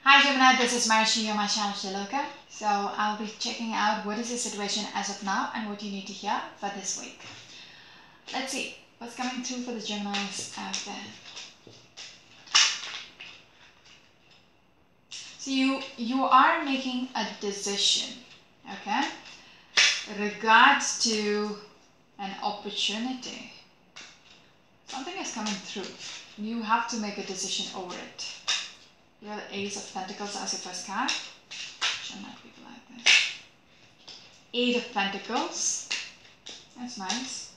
Hi Gemini, this is Marishi on my channel Shiloka. So I'll be checking out what is the situation as of now and what you need to hear for this week. Let's see what's coming through for the Geminis out there. So you are making a decision, okay, regards to an opportunity. Something is coming through. You have to make a decision over it. You have the Ace of Pentacles as your first card. Gemini people like this. 8 of Pentacles. That's nice.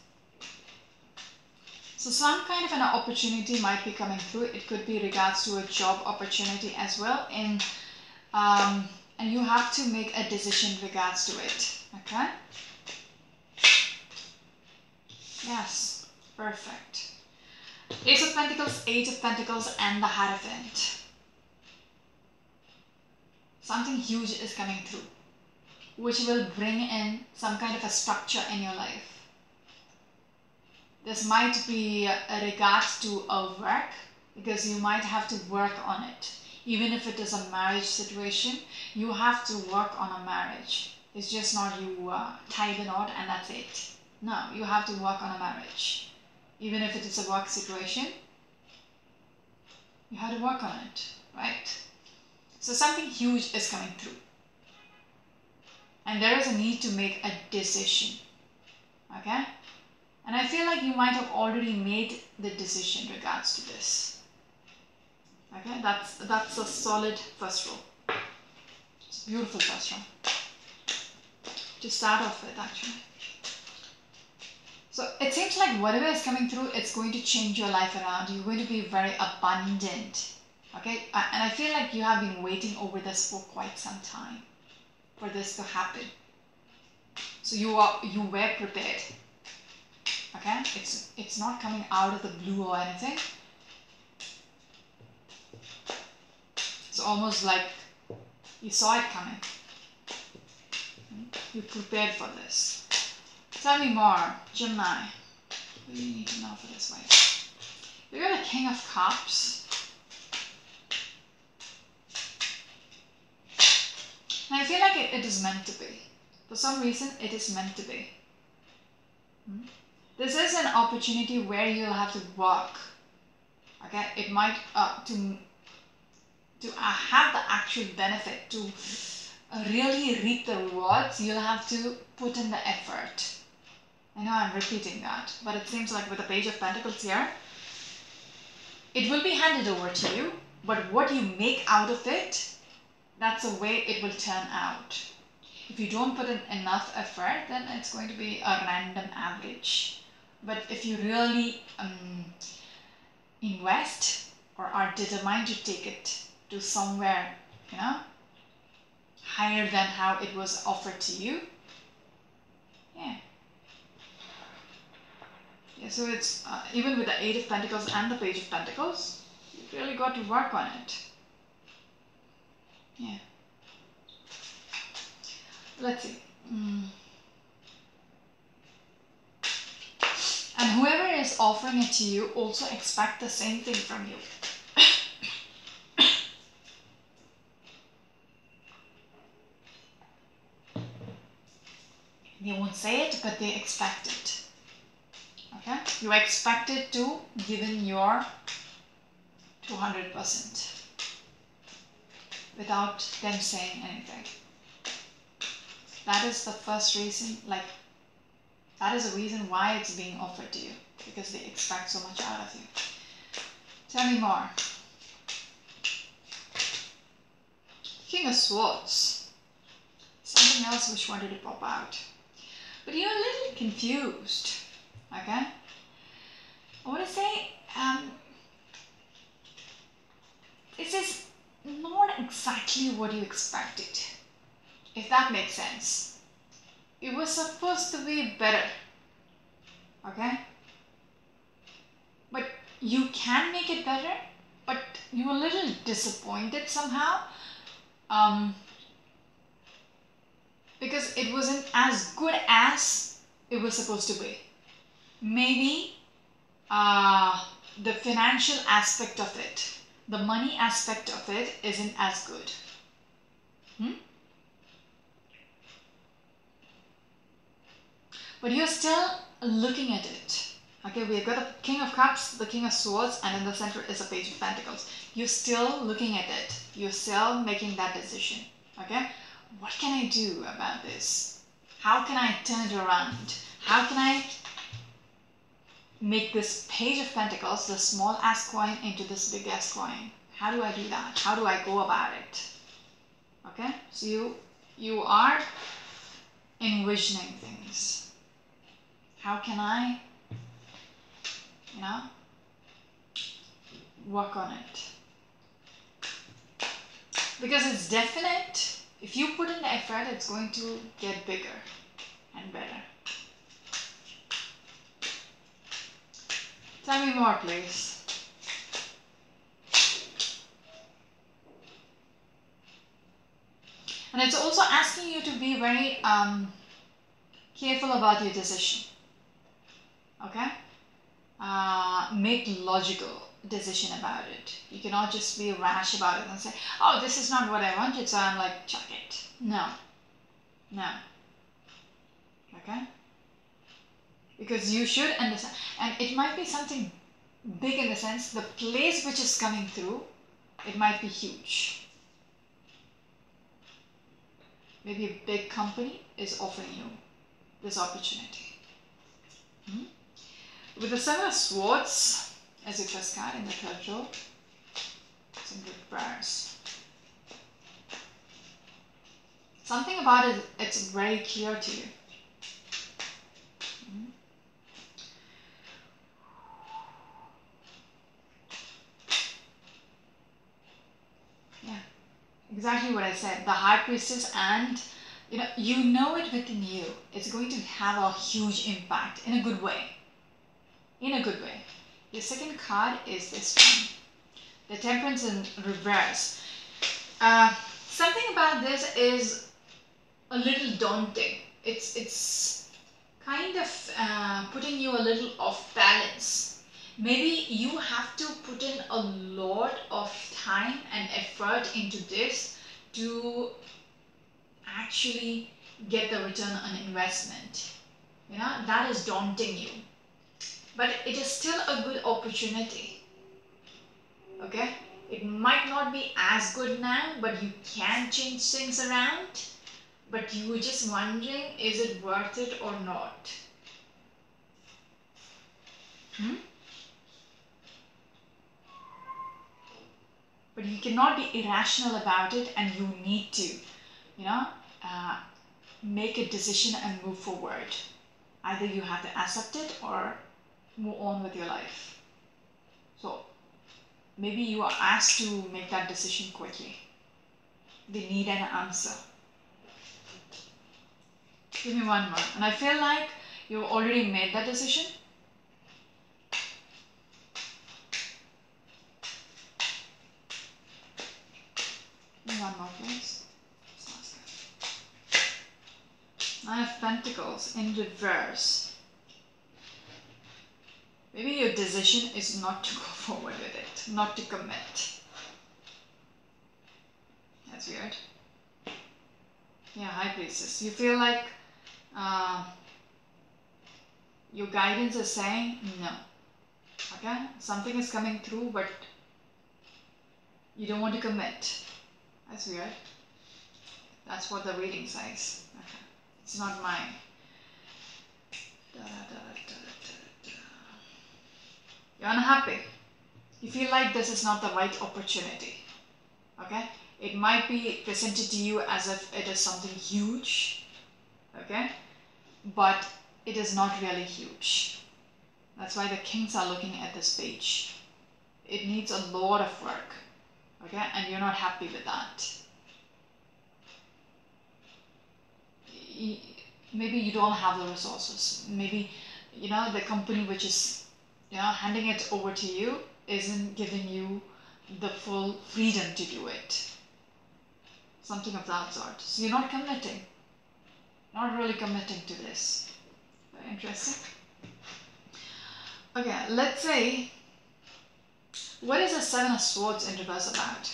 So some kind of an opportunity might be coming through. It could be regards to a job opportunity as well. And you have to make a decision regards to it. Okay? Yes. Perfect. Ace of Pentacles, 8 of Pentacles, and the Hierophant. Something huge is coming through, which will bring in some kind of a structure in your life. This might be regards to a work, because you might have to work on it. Even if it is a marriage situation, you have to work on a marriage. It's just not you tie the knot and that's it. No, you have to work on a marriage. Even if it is a work situation, you have to work on it, right? So something huge is coming through. And there is a need to make a decision, okay? And I feel like you might have already made the decision regards to this. Okay, that's a solid first row. It's a beautiful first row to start off with, actually. So it seems like whatever is coming through, it's going to change your life around. You're going to be very abundant. Okay, and I feel like you have been waiting over this for quite some time for this to happen. So you were prepared. Okay, it's not coming out of the blue or anything. It's almost like you saw it coming. You prepared for this. Tell me more, Gemini. What do you need to know for this week? You got a King of Cups. And I feel like it is meant to be. For some reason, it is meant to be. This is an opportunity where you'll have to work. Okay, it might to have the actual benefit, to really reap the rewards, you'll have to put in the effort. I know I'm repeating that, but it seems like with the Page of Pentacles here, it will be handed over to you, but what you make out of it, that's the way it will turn out. If you don't put in enough effort, then it's going to be a random average. But if you really invest or are determined to take it to somewhere, you know, higher than how it was offered to you, yeah. So it's even with the 8 of Pentacles and the Page of Pentacles, you've really got to work on it. Yeah. Let's see. And whoever is offering it to you also expect the same thing from you. They won't say it, but they expect it. Okay? You expect it to give in your 200% without them saying anything. That is the first reason, like, that is the reason why it's being offered to you, because they expect so much out of you. Tell me more. King of Swords. Something else which wanted to pop out. But you're a little confused, okay? I want to say, this is not exactly what you expected, if that makes sense. It was supposed to be better, okay? But you can make it better, but you're a little disappointed somehow, because it wasn't as good as it was supposed to be. Maybe the financial aspect of it the money aspect of it isn't as good. But you're still looking at it. Okay, we've got the King of Cups, the King of Swords, and in the center is a Page of Pentacles. You're still looking at it. You're still making that decision. Okay, what can I do about this? How can I turn it around? How can I make this Page of Pentacles, the small ass coin, into this big ass coin? How do I do that? How do I go about it? Okay, so you are envisioning things. How can I, work on it? Because it's definite. If you put in the effort, it's going to get bigger and better. Tell me more, please. And it's also asking you to be very careful about your decision. Okay? Make logical decision about it. You cannot just be rash about it and say, oh, this is not what I wanted, so I'm like, chuck it. No. No. Okay? Because you should understand. And it might be something big in the sense, the place which is coming through, it might be huge. Maybe a big company is offering you this opportunity. With the Seven of Swords as your first card in the third row, some good prayers. Something about it, it's very clear to you. Yeah, exactly what I said. The High Priestess, and you know it within you. It's going to have a huge impact in a good way. In a good way. Your second card is this one. The Temperance in reverse. Something about this is a little daunting. It's kind of putting you a little off balance. Maybe you have to put in a lot of time and effort into this to actually get the return on investment. That is daunting you. But it is still a good opportunity. Okay? It might not be as good now, but you can change things around. But you were just wondering, is it worth it or not? But you cannot be irrational about it, and you need to, make a decision and move forward. Either you have to accept it or move on with your life. So maybe you are asked to make that decision quickly. They need an answer. Give me one more. And I feel like you already made that decision. Give me one more, please. Nine of Pentacles in reverse. Maybe your decision is not to go forward with it, not to commit. That's weird. Yeah, High Priestess. You feel like your guidance is saying no. Okay? Something is coming through, but you don't want to commit. That's weird. That's what the reading says. Okay. It's not mine. You're unhappy. You feel like this is not the right opportunity. Okay? It might be presented to you as if it is something huge. Okay? But it is not really huge. That's why the kings are looking at this page. It needs a lot of work. Okay? And you're not happy with that. Maybe you don't have the resources. Maybe, the company which is, handing it over to you isn't giving you the full freedom to do it. Something of that sort. So you're not committing. Not really committing to this. Very interesting. Okay, let's say What is the Seven of Swords in reverse about?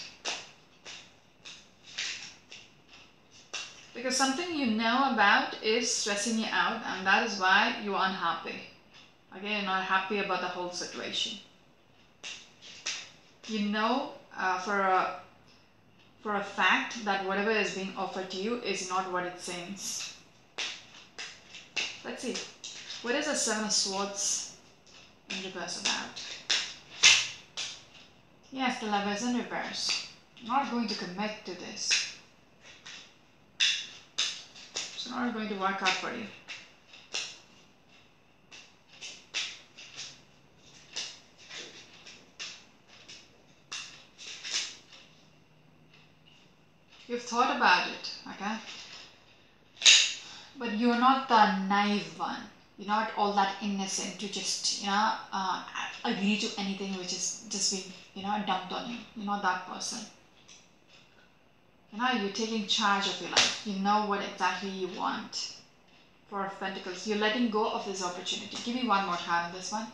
Because something you know about is stressing you out, and that is why you're unhappy. Again, you're not happy about the whole situation. You know for a fact that whatever is being offered to you is not what it seems. Let's see. What is the Seven of Swords in reverse about? Yes, the Lovers in reverse. Not going to commit to this. It's not going to work out for you. You've thought about it, okay? But you're not the naive one. You're not all that innocent to just, agree to anything which is just being, dumped on you. You're not that person. You're taking charge of your life. You know what exactly you want. Four of Pentacles. You're letting go of this opportunity. Give me one more card on this one.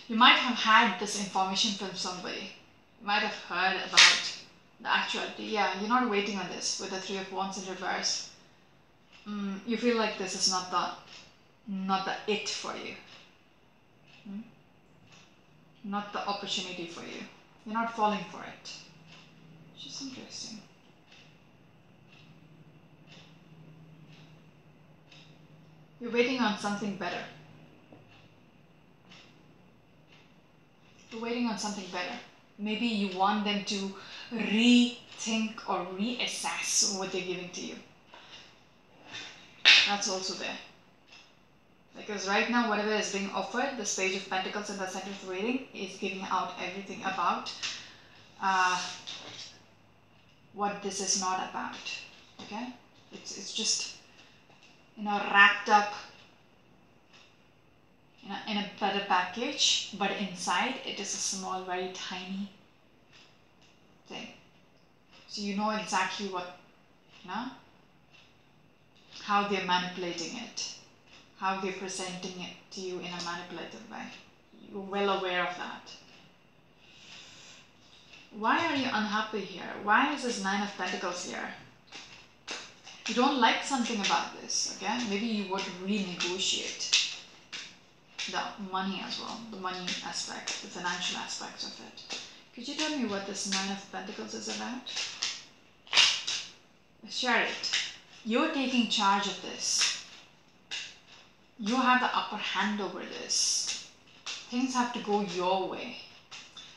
You might have had this information from somebody. You might have heard about the actuality. Yeah, you're not waiting on this with the Three of Wands in reverse. You feel like this is not the it for you. Not the opportunity for you. You're not falling for it. Which is interesting. You're waiting on something better. You're waiting on something better. Maybe you want them to rethink or reassess what they're giving to you. That's also there. Because right now, whatever is being offered, this Page of Pentacles in the center of the reading is giving out everything about what this is not about. Okay? It's just, wrapped up in a better package, but inside it is a small, very tiny thing. So you know exactly what, how they're manipulating it, how they're presenting it to you in a manipulative way. You're well aware of that. Why are you unhappy here? Why is this Nine of Pentacles here? You don't like something about this, okay? Maybe you would renegotiate the money as well, the money aspect, the financial aspects of it. Could you tell me what this Nine of Pentacles is about? Share it. You're taking charge of this. You have the upper hand over this. Things have to go your way.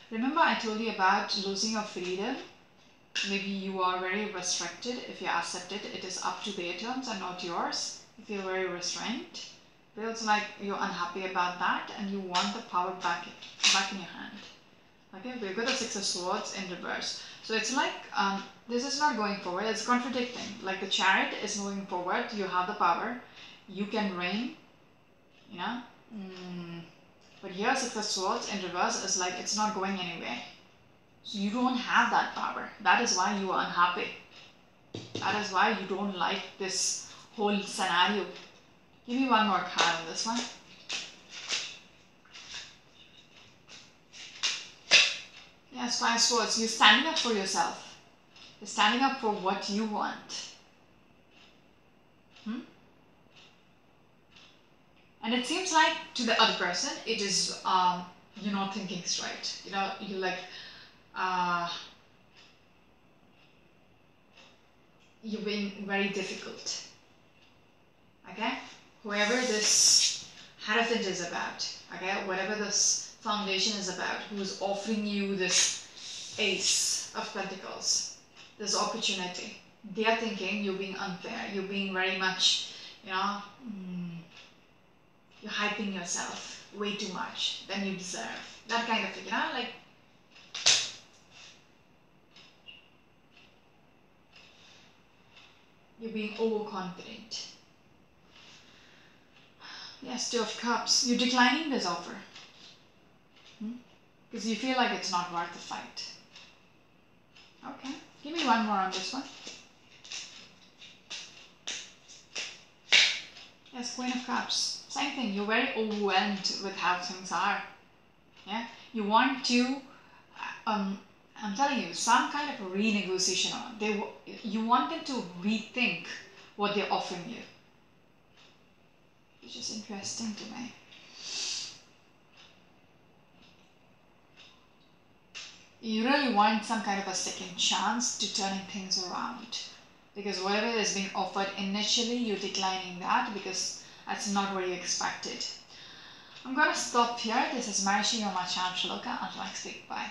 Remember I told you about losing your freedom? Maybe you are very restricted. If you accept it, it is up to their terms and not yours. If you're very restrained, feels like you're unhappy about that and you want the power back in your hand. Okay, we've got the Six of Swords in reverse. So it's like this is not going forward, it's contradicting. Like the Chariot is moving forward, you have the power, you can reign, But here Six of Swords in reverse is like it's not going anywhere. So you don't have that power. That is why you are unhappy. That is why you don't like this whole scenario. Give me one more card on this one. Yes, Five Swords. You're standing up for yourself. You're standing up for what you want. And it seems like to the other person, it is you're not thinking straight. You're like you're being very difficult. Okay? Whoever this Hierophant is about, okay, whatever this foundation is about, who is offering you this Ace of Pentacles, this opportunity, they are thinking you're being unfair, you're being very much, you're hyping yourself way too much than you deserve. That kind of thing, like you're being overconfident. Yes, Two of Cups. You're declining this offer. Because you feel like it's not worth the fight. Okay. Give me one more on this one. Yes, Queen of Cups. Same thing. You're very overwhelmed with how things are. Yeah. You want to. I'm telling you, some kind of a renegotiation on. You want them to rethink what they're offering you. Which is interesting to me. You really want some kind of a second chance to turning things around. Because whatever is being offered initially, you're declining that because that's not what you expected. I'm gonna stop here. This is Marishi on my channel Shloka. Until next week. Bye.